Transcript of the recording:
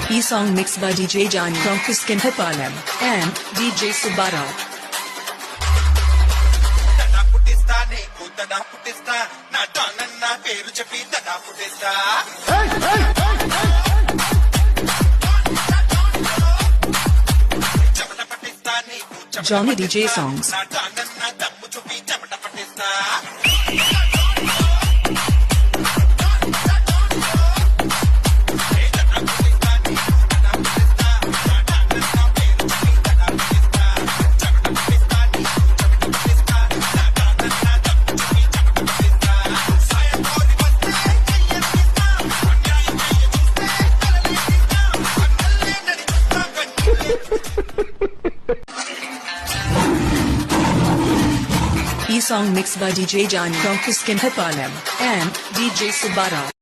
E-song mixed by DJ Johnny from Kiskinhapalam and DJ Subbarao. Johnny DJ songs. E-song mixed by DJ Johnny from Kiskinhapalam and DJ Subbarao.